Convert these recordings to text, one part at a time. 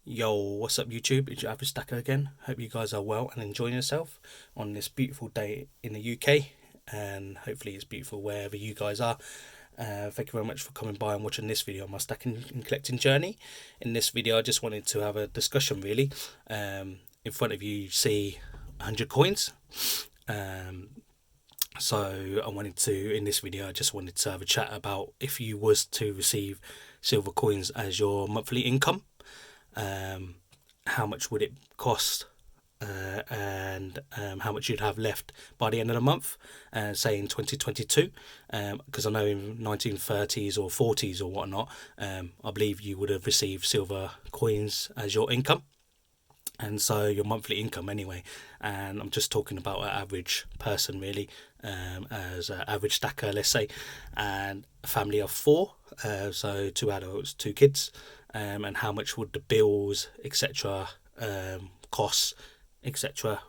Yo, what's up YouTube? It's your average stacker again. Hope you guys are well and enjoying yourself on this beautiful day in the UK, and hopefully it's beautiful wherever you guys are. Thank you very much for coming by and watching this video on my stacking and collecting journey. In this video I just wanted to have a discussion really. In front of you see 100 coins. So I wanted to, in this video I just wanted to have a chat about if you was to receive silver coins as your monthly income. How much would it cost, and how much you'd have left by the end of the month, say in 2022, because I know in 1930s or 40s or whatnot, I believe you would have received silver coins as your income, and so your monthly income anyway. And I'm just talking about an average person really, as an average stacker, let's say, and a family of four, so 2 adults, 2 kids. And how much would the bills, etc., costs, etc.,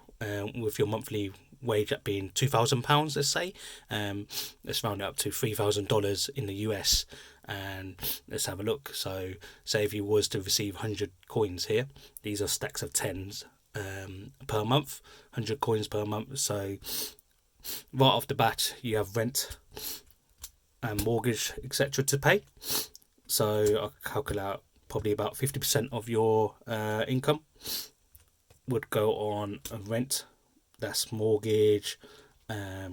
with your monthly wage at being £2,000, let's say. Let's round it up to $3,000 in the US, and let's have a look. So say if you was to receive 100 coins here, these are stacks of tens per month, 100 coins per month. So right off the bat you have rent and mortgage, etc., to pay. So I'll calculate probably about 50% of your income would go on rent. That's mortgage,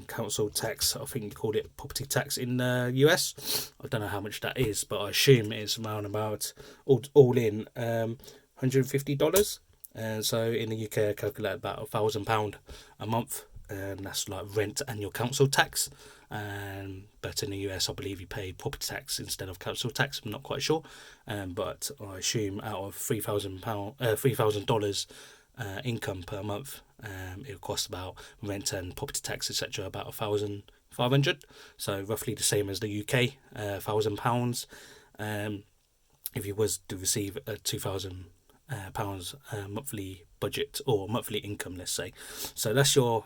council tax. I think you called it property tax in the US. I don't know how much that is, but I assume it's around about all in $150. And so in the UK I calculate about £1,000 a month, and that's like rent and your council tax. But in the US I believe you pay property tax instead of council tax. I'm not quite sure, but I assume out of $3,000 income per month, it will cost about rent and property tax, etc., about $1,500. So roughly the same as the UK, £1,000. If you was to receive a £2,000 monthly budget or monthly income, let's say. So that's your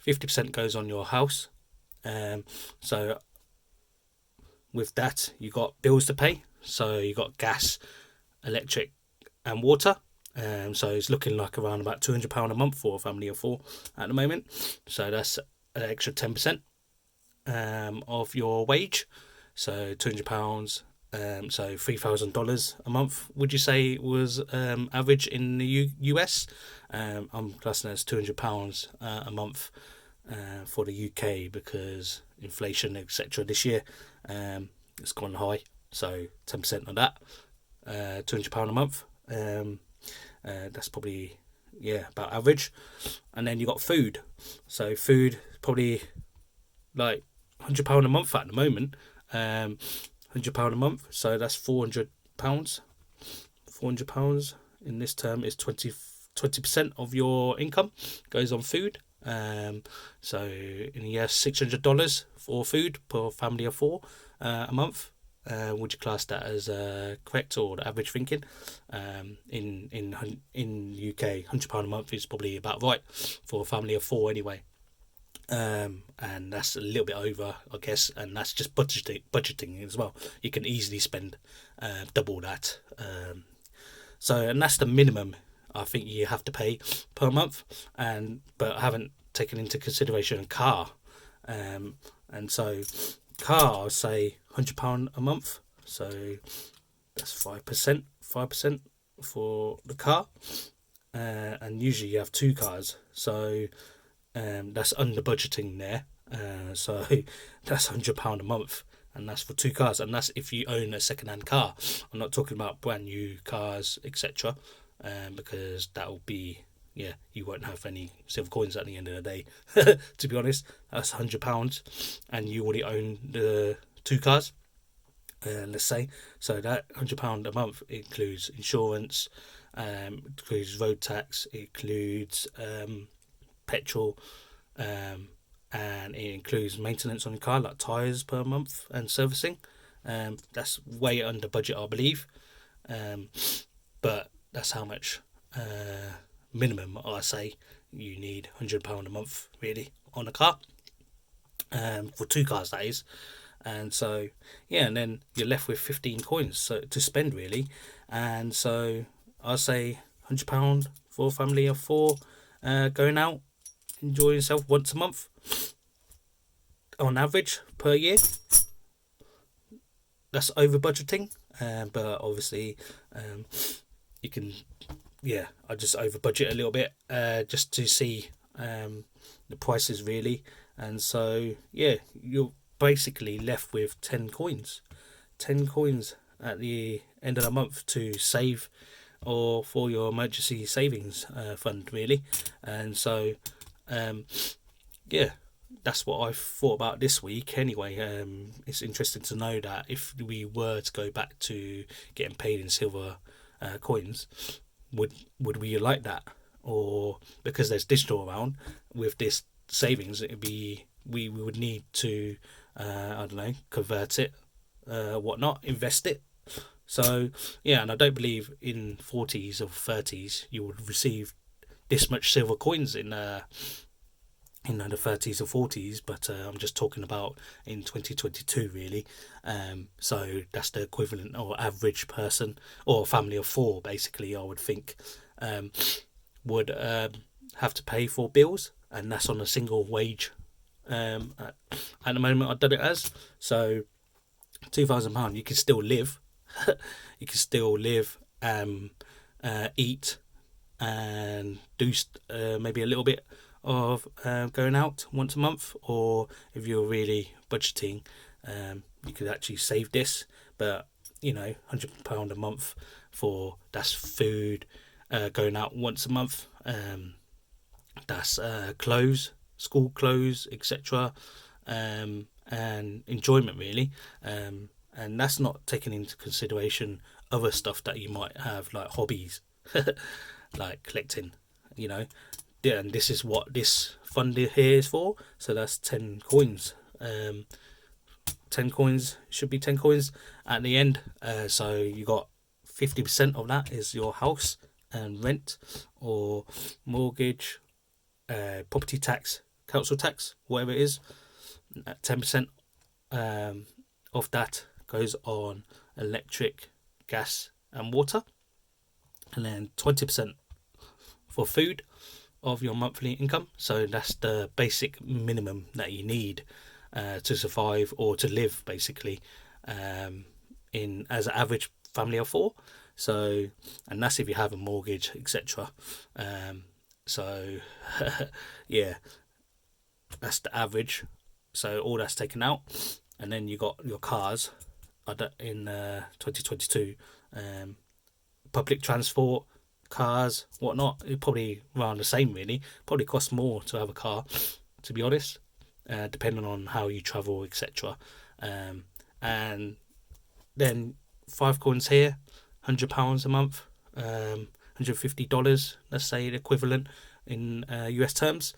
50% goes on your house. So with that you got bills to pay. So you got gas, electric and water. So it's looking like around about £200 a month for a family of 4 at the moment. So that's an extra 10% of your wage. So £200, so $3,000 a month, would you say was average in the US? I'm classing as £200 a month for the UK, because inflation, etc., this year it's gone high. So 10% of that, £200 a month. That's probably, yeah, about average. And then you got food. So food probably like £100 a month at the moment. £100 a month, so that's £400. £400 in this term is 20% of your income goes on food. So in the US, $600 for food per family of 4 a month. Would you class that as correct or the average thinking? In UK, £100 a month is probably about right for a family of 4 anyway. And that's a little bit over, I guess, and that's just budgeting as well. You can easily spend double that. And that's the minimum I think you have to pay per month, but I haven't taken into consideration a car. And so car, I'll say £100 a month, so that's 5% for the car. And usually you have 2 cars, so that's under budgeting there. So that's £100 a month, and that's for 2 cars, and that's if you own a second-hand car. I'm not talking about brand new cars, etc., because that will be, yeah, you won't have any silver coins at the end of the day. To be honest, that's £100 and you already own the 2 cars, let's say. So that £100 a month includes insurance, includes road tax, it includes petrol, and it includes maintenance on your car, like tyres per month and servicing. That's way under budget, I believe, but that's how much minimum I say you need. £100 a month really on a car, for 2 cars that is. And so yeah, and then you're left with 15 coins so to spend really. And so I'll say £100 for a family of 4, going out, enjoying yourself once a month on average per year. That's over budgeting, but obviously, you can, yeah, I just over budget a little bit, just to see the prices really, and so yeah, you're basically left with 10 coins, 10 coins at the end of the month to save, or for your emergency savings fund really, and so yeah, that's what I've thought about this week anyway. It's interesting to know that if we were to go back to getting paid in silver coins, would we like that? Or because there's digital around with this savings, it'd be we would need to I don't know, convert it, whatnot, invest it. So yeah, and I don't believe in 40s or 30s you would receive this much silver coins in the 30s or 40s, but I'm just talking about in 2022 really. So that's the equivalent or average person or family of 4 basically, I would think, would have to pay for bills, and that's on a single wage. At the moment I've done it as, so £2,000 you can still live. You can still live, eat and do maybe a little bit of going out once a month, or if you're really budgeting, you could actually save this. But you know, £100 a month for that's food, going out once a month, that's clothes, school clothes, etc., and enjoyment really, and that's not taking into consideration other stuff that you might have, like hobbies, like collecting, you know. Yeah, and this is what this fund here is for. So that's 10 coins. 10 coins should be 10 coins at the end. So you got 50% of that is your house and rent or mortgage, property tax, council tax, whatever it is. 10% of that goes on electric, gas, and water, and then 20% for food of your monthly income. So that's the basic minimum that you need to survive or to live basically, in as an average family of 4. So, and that's if you have a mortgage, etc. So yeah, that's the average. So all that's taken out, and then you got your cars in 2022, public transport, cars, whatnot, it probably around the same really. Probably costs more to have a car, to be honest, depending on how you travel, etc. And then 5 coins here, £100 a month, $150, let's say the equivalent in US terms,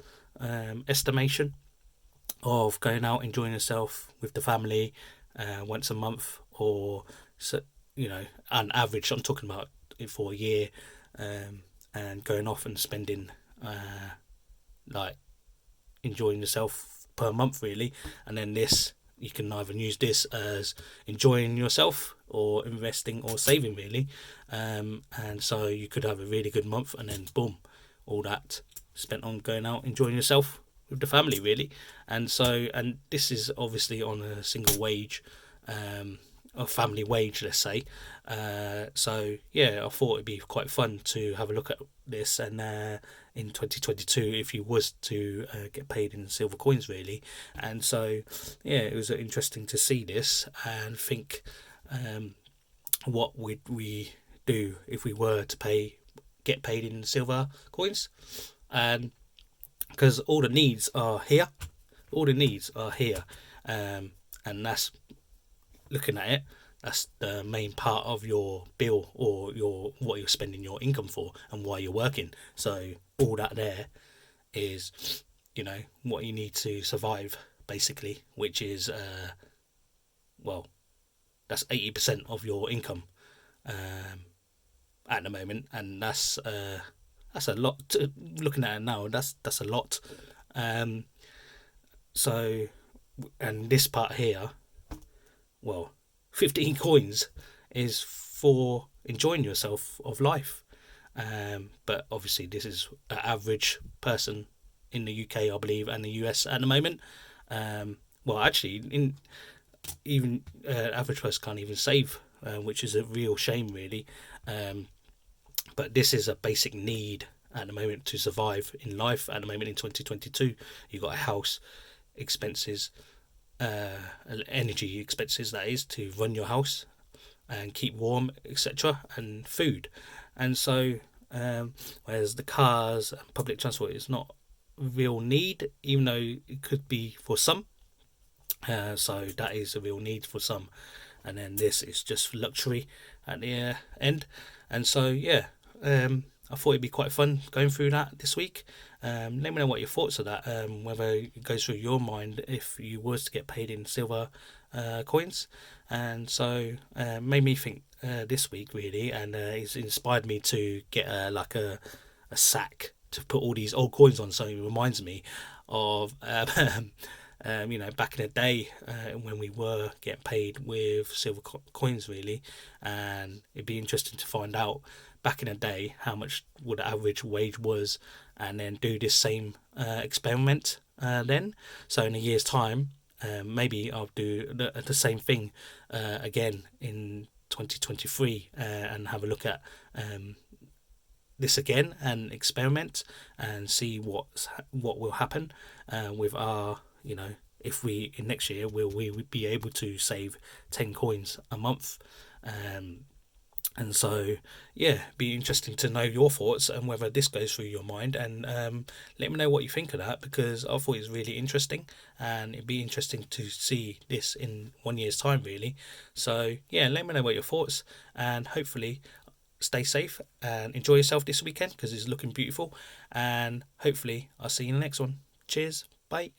estimation of going out enjoying yourself with the family once a month, or so, you know, on average I'm talking about it for a year, and going off and spending like enjoying yourself per month really. And then this, you can either use this as enjoying yourself or investing or saving really, and so you could have a really good month and then boom, all that spent on going out enjoying yourself with the family really. And so, and this is obviously on a single wage, a family wage, let's say. So yeah, I thought it'd be quite fun to have a look at this, and in 2022 if you was to get paid in silver coins really. And so yeah, it was interesting to see this and think, what would we do if we were to get paid in silver coins, and because all the needs are here, and that's, looking at it, that's the main part of your bill, or what you're spending your income for and why you're working. So all that there is, you know, what you need to survive basically, which is well, that's 80% of your income at the moment, and that's a lot looking at it now. That's a lot. So, and this part here, well, 15 coins is for enjoying yourself of life. But obviously this is an average person in the UK, I believe, and the US at the moment. Well, actually, in even average person can't even save, which is a real shame, really. Um, but this is a basic need at the moment to survive in life. At the moment in 2022, you've got a house, expenses, uh, energy expenses, that is, to run your house and keep warm, etc., and food. And so, whereas the cars and public transport is not real need, even though it could be for some. So that is a real need for some, and then this is just luxury at the end. And so yeah, I thought it'd be quite fun going through that this week. Let me know what your thoughts are that. Whether it goes through your mind if you was to get paid in silver coins, and so made me think this week really, and it's inspired me to get like a sack to put all these old coins on. So it reminds me of back in the day when we were getting paid with silver coins, really, and it'd be interesting to find out back in the day how much what the average wage was, and then do this same experiment then. So in a year's time, maybe I'll do the same thing again in 2023 and have a look at this again and experiment and see what will happen with our, if we in next year will we be able to save 10 coins a month. And so yeah, be interesting to know your thoughts and whether this goes through your mind, and let me know what you think of that, because I thought it was really interesting, and it'd be interesting to see this in 1 year's time, really. So yeah, let me know what your thoughts, and hopefully stay safe and enjoy yourself this weekend because it's looking beautiful, and hopefully I'll see you in the next one. Cheers, bye.